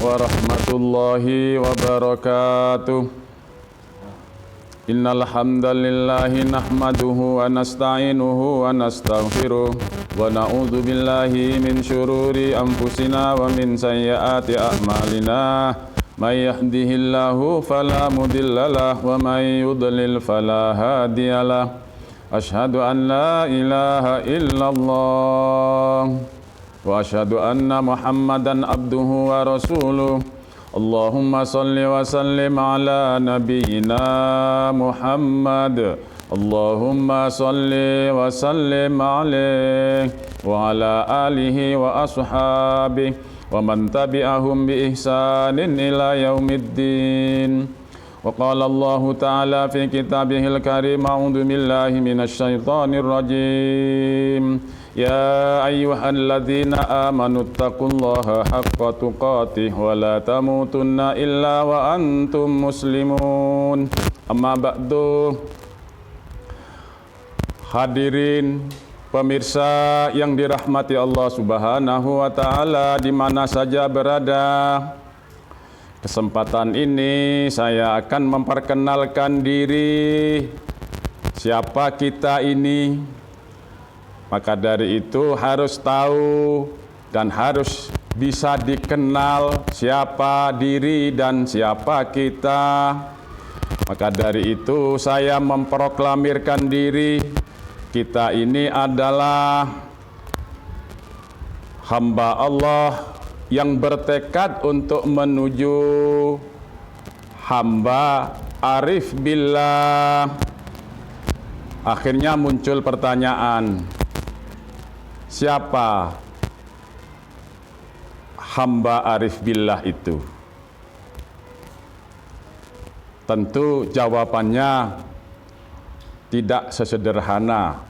warahmatullahi wabarakatuh. Innal hamdalillahi nahmaduhu wa nasta'inuhu wa nastaghfiruh wa na'udzu billahi min syururi anfusina wa min sayyiati a'malina. May yahdihillahu fala mudhillalah wa may yudlil fala hadiyalah. Asyhadu an la ilaha illallah wa asyhadu anna Muhammadan abduhu wa rasuluh. Allahumma salli wa sallim ala nabiyyina Muhammad. Allahumma salli wa sallim alaihi wa ala alihi wa ashabihi wa man tabi'ahum bi ihsanin ila yaumiddin. Wa qala Allah ta'ala fi kitabihil karim, a'udzu billahi minasy syaithanir rajim. Ya ayyuhalladzina amanu taqullaha haqqa tuqatih wa la tamutunna illa wa antum muslimun. Amma ba'du. Hadirin pemirsa yang dirahmati Allah Subhanahu wa taala di mana saja berada. Kesempatan ini saya akan memperkenalkan diri. Siapa kita ini? Maka dari itu harus tahu dan harus bisa dikenal siapa diri dan siapa kita. Maka dari itu saya memproklamirkan diri, kita ini adalah hamba Allah yang bertekad untuk menuju hamba arif billah. Akhirnya muncul pertanyaan, siapa hamba arif billah itu? Tentu jawabannya tidak sesederhana.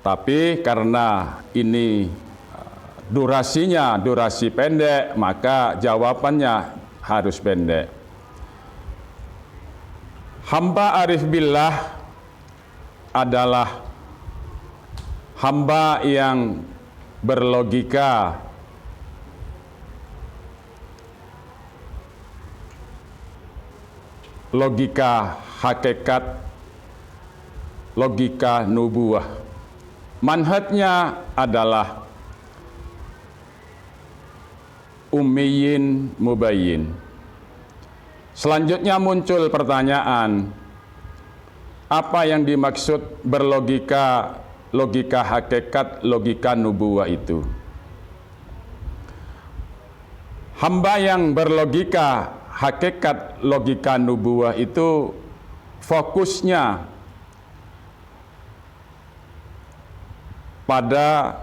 Tapi karena ini durasi pendek, maka jawabannya harus pendek. Hamba arif billah adalah hamba yang berlogika, logika hakikat, logika nubuwah. Manhajnya adalah ummiyin mubayyin. Selanjutnya muncul pertanyaan, apa yang dimaksud berlogika, logika hakikat, logika nubuwah itu? Hamba yang berlogika hakikat, logika nubuwah itu fokusnya pada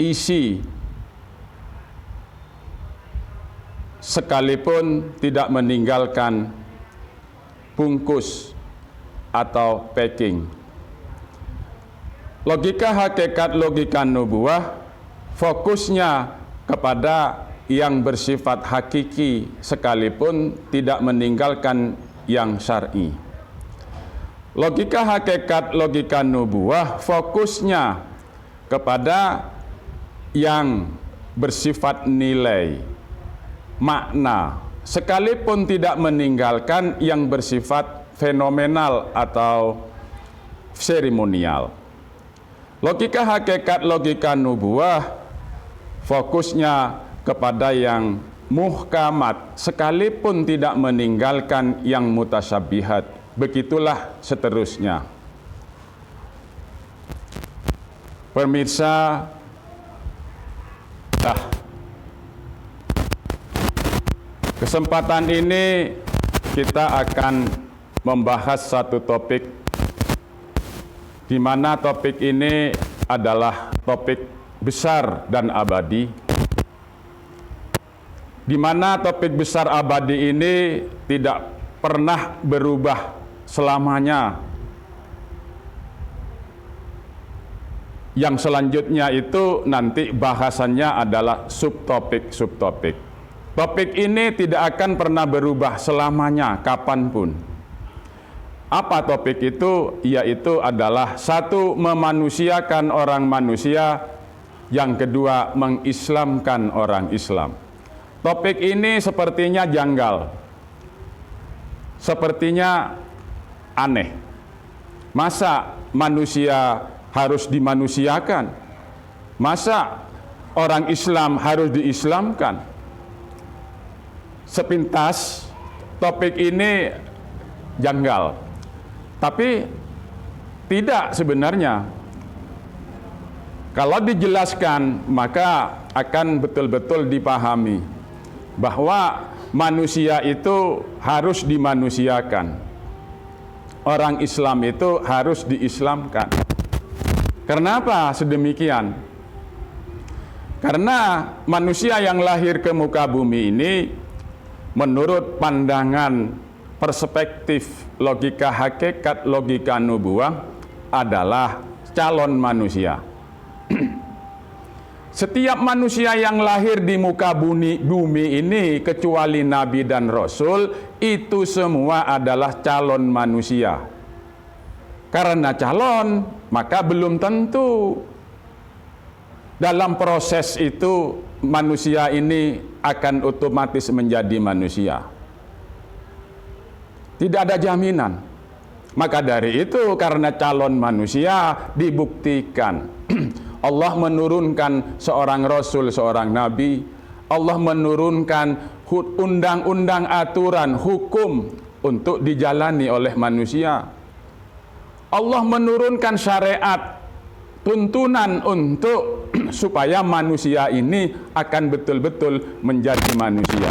isi, sekalipun tidak meninggalkan bungkus atau packing. Logika hakikat, logika nubuwah fokusnya kepada yang bersifat hakiki sekalipun tidak meninggalkan yang syar'i. Logika hakikat, logika nubuwah fokusnya kepada yang bersifat nilai, makna, sekalipun tidak meninggalkan yang bersifat fenomenal atau seremonial. Logika hakikat, logika nubuwah fokusnya kepada yang muhkamat, sekalipun tidak meninggalkan yang mutasyabihat. Begitulah seterusnya. Pemirsa, kesempatan ini kita akan membahas satu topik, di mana topik ini adalah topik besar dan abadi, di mana topik besar abadi ini tidak pernah berubah selamanya. Yang selanjutnya itu nanti bahasannya adalah subtopik-subtopik. Topik ini tidak akan pernah berubah selamanya, kapanpun. Apa topik itu? Yaitu adalah satu, memanusiakan orang manusia Yang kedua, mengislamkan orang Islam. Topik ini sepertinya janggal, sepertinya aneh. Masa manusia harus dimanusiakan? Masa orang Islam harus diislamkan? Sepintas topik ini janggal, tapi tidak sebenarnya. Kalau dijelaskan maka akan betul-betul dipahami bahwa manusia itu harus dimanusiakan. Orang Islam itu harus diislamkan. Kenapa sedemikian? Karena manusia yang lahir ke muka bumi ini menurut pandangan perspektif logika hakikat, logika nubuwah adalah calon manusia. Setiap manusia yang lahir di muka bumi ini kecuali nabi dan rasul itu semua adalah calon manusia. Karena calon maka belum tentu dalam proses itu manusia ini akan otomatis menjadi manusia. Tidak ada jaminan. Maka dari itu karena calon manusia dibuktikan Allah menurunkan seorang rasul, seorang nabi. Allah menurunkan undang-undang, aturan, hukum untuk dijalani oleh manusia. Allah menurunkan syariat, tuntunan untuk supaya manusia ini akan betul-betul menjadi manusia.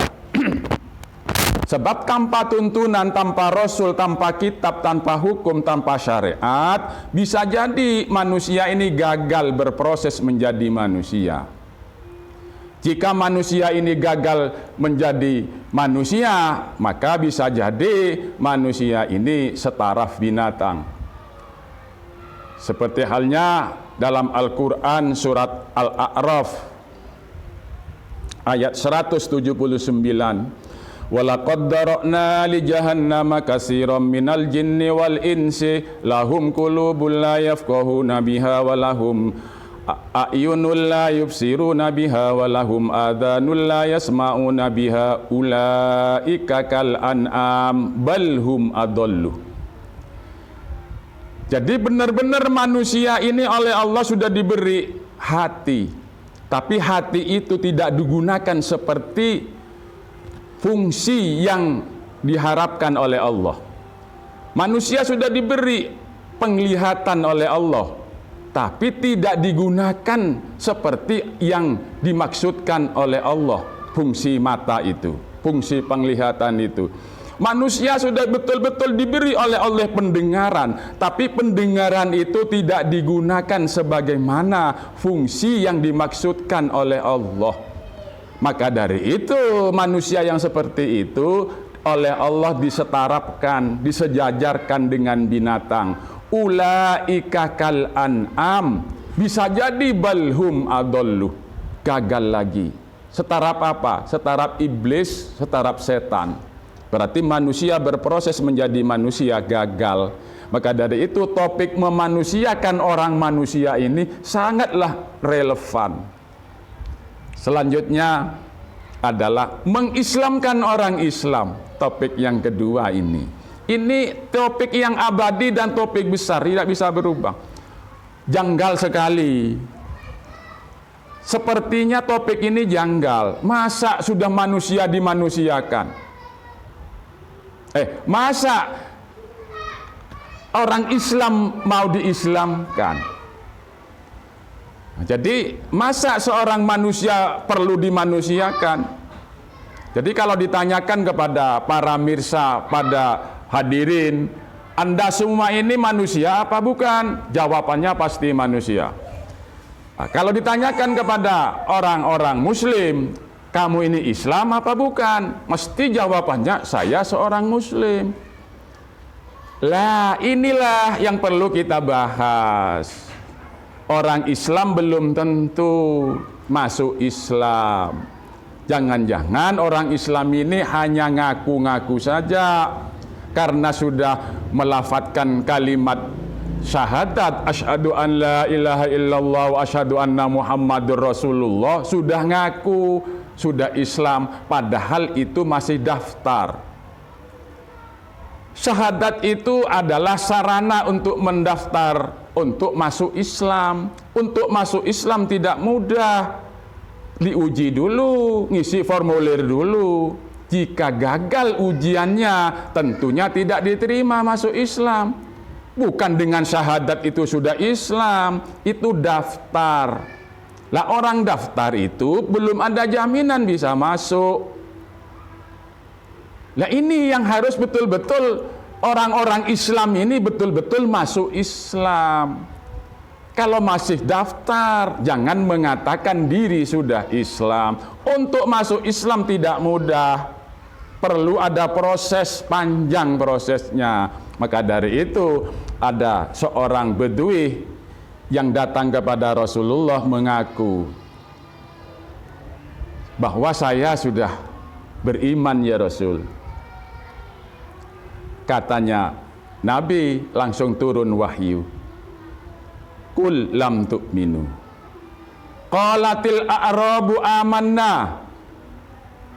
Sebab tanpa tuntunan, tanpa rasul, tanpa kitab, tanpa hukum, tanpa syariat, bisa jadi manusia ini gagal berproses menjadi manusia. Jika manusia ini gagal menjadi manusia, maka bisa jadi manusia ini setaraf binatang. Seperti halnya dalam Al-Quran surat Al-A'raf ayat 179. Walaqad dara'na li jahannama katsiran minal jinni wal insi lahum qulubun la yafqahuna biha wa lahum a'yunun la yubsiruna biha wa lahum adhanun la yasma'una biha ulaika kal an'am bal hum adallu. Jadi benar-benar manusia ini oleh Allah sudah diberi hati, tapi hati itu tidak digunakan seperti fungsi yang diharapkan oleh Allah. Manusia sudah diberi penglihatan oleh Allah, tapi tidak digunakan seperti yang dimaksudkan oleh Allah. Fungsi mata itu, fungsi penglihatan itu. Manusia sudah betul-betul diberi oleh Allah pendengaran, tapi pendengaran itu tidak digunakan sebagaimana fungsi yang dimaksudkan oleh Allah. Maka dari itu manusia yang seperti itu oleh Allah disetarapkan, disejajarkan dengan binatang. Ulaika kal an'am. Bisa jadi balhum adallu. Gagal lagi. Setarap apa? Setarap iblis, setarap setan. Berarti manusia berproses menjadi manusia gagal. Maka dari itu topik memanusiakan orang manusia ini sangatlah relevan. Selanjutnya adalah mengislamkan orang Islam. Topik yang kedua ini. Ini topik yang abadi dan topik besar, tidak bisa berubah. Janggal sekali. Sepertinya topik ini janggal. Masa sudah manusia dimanusiakan? Masa orang Islam mau diislamkan? Jadi masa seorang manusia perlu dimanusiakan? Jadi kalau ditanyakan kepada para mirsa, pada hadirin, Anda semua ini manusia apa bukan? Jawabannya pasti manusia. Nah, kalau ditanyakan kepada orang-orang muslim, kamu ini Islam apa bukan? Mesti jawabannya saya seorang muslim. Lah inilah yang perlu kita bahas. Orang Islam belum tentu masuk Islam. Jangan-jangan orang Islam ini hanya ngaku-ngaku saja karena sudah melafadzkan kalimat syahadat asyhadu an la ilaha illallah wa asyhadu anna muhammadur rasulullah, sudah ngaku, sudah Islam, padahal itu masih daftar. Syahadat itu adalah sarana untuk mendaftar, untuk masuk Islam. Untuk masuk Islam tidak mudah. Diuji dulu, ngisi formulir dulu. Jika gagal ujiannya, tentunya tidak diterima masuk Islam. Bukan dengan syahadat itu sudah Islam, itu daftar. Lah orang daftar itu belum ada jaminan bisa masuk. Lah ini yang harus betul-betul orang-orang Islam ini betul-betul masuk Islam. Kalau masih daftar, jangan mengatakan diri sudah Islam. Untuk masuk Islam tidak mudah. Perlu ada proses, panjang prosesnya. Maka dari itu ada seorang Bedui yang datang kepada Rasulullah mengaku bahwa saya sudah beriman ya Rasul. Katanya Nabi langsung turun wahyu. Qul lam tu'minu. Qalatil a'rabu amanna.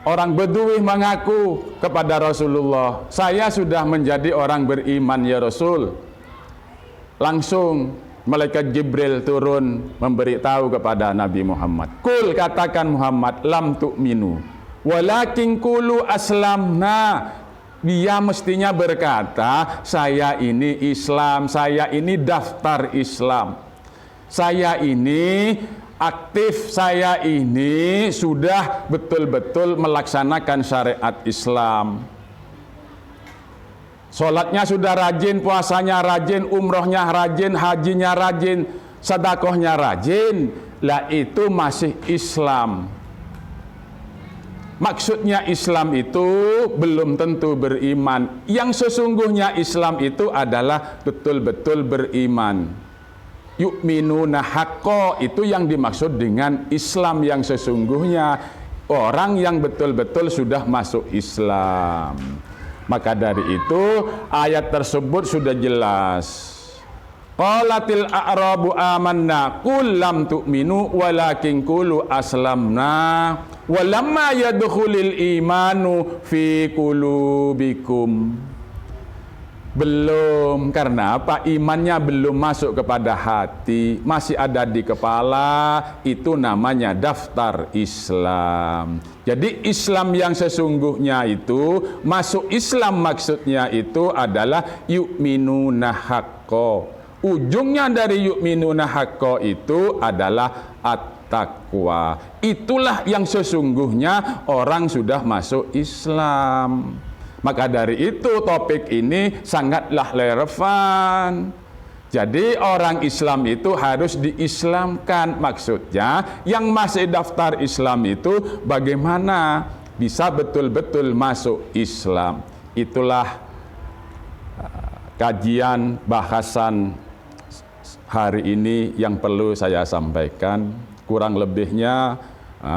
Orang Bedui mengaku kepada Rasulullah, saya sudah menjadi orang beriman ya Rasul. Langsung malaikat Jibril turun memberitahu kepada Nabi Muhammad. Qul, katakan Muhammad, lam tu'minu walakin qulu aslamna. Dia mestinya berkata, saya ini Islam, saya ini daftar Islam, saya ini aktif, saya ini sudah betul-betul melaksanakan syariat Islam. Sholatnya sudah rajin, puasanya rajin, umrohnya rajin, hajinya rajin, sedekahnya rajin. Lah itu masih Islam. Maksudnya Islam itu belum tentu beriman. Yang sesungguhnya Islam itu adalah betul-betul beriman. Yu'minuna haqqo, itu yang dimaksud dengan Islam yang sesungguhnya. Orang yang betul-betul sudah masuk Islam. Maka dari itu ayat tersebut sudah jelas. Qalatil a'rabu amanna qul lam tu'minu walakin qulu aslamna walamma yadkhulil imanu fi qulubikum. Belum, karena apa? Imannya belum masuk kepada hati, masih ada di kepala. Itu namanya daftar Islam. Jadi Islam yang sesungguhnya itu, masuk Islam maksudnya itu adalah yu'minuna haqqo. Ujungnya dari yu'minuna haqqo itu adalah at-taqwa. Itulah yang sesungguhnya orang sudah masuk Islam. Maka dari itu topik ini sangatlah relevan. Jadi orang Islam itu harus diislamkan. Maksudnya yang masih daftar Islam itu bagaimana bisa betul-betul masuk Islam. Itulah kajian bahasan hari ini yang perlu saya sampaikan. Kurang lebihnya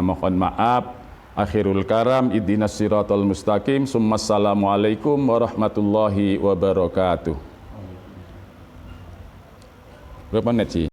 mohon maaf. Akhirul karam, ihdinas siratal mustaqim. Assalamualaikum warahmatullahi wabarakatuh. Berapa menit sih?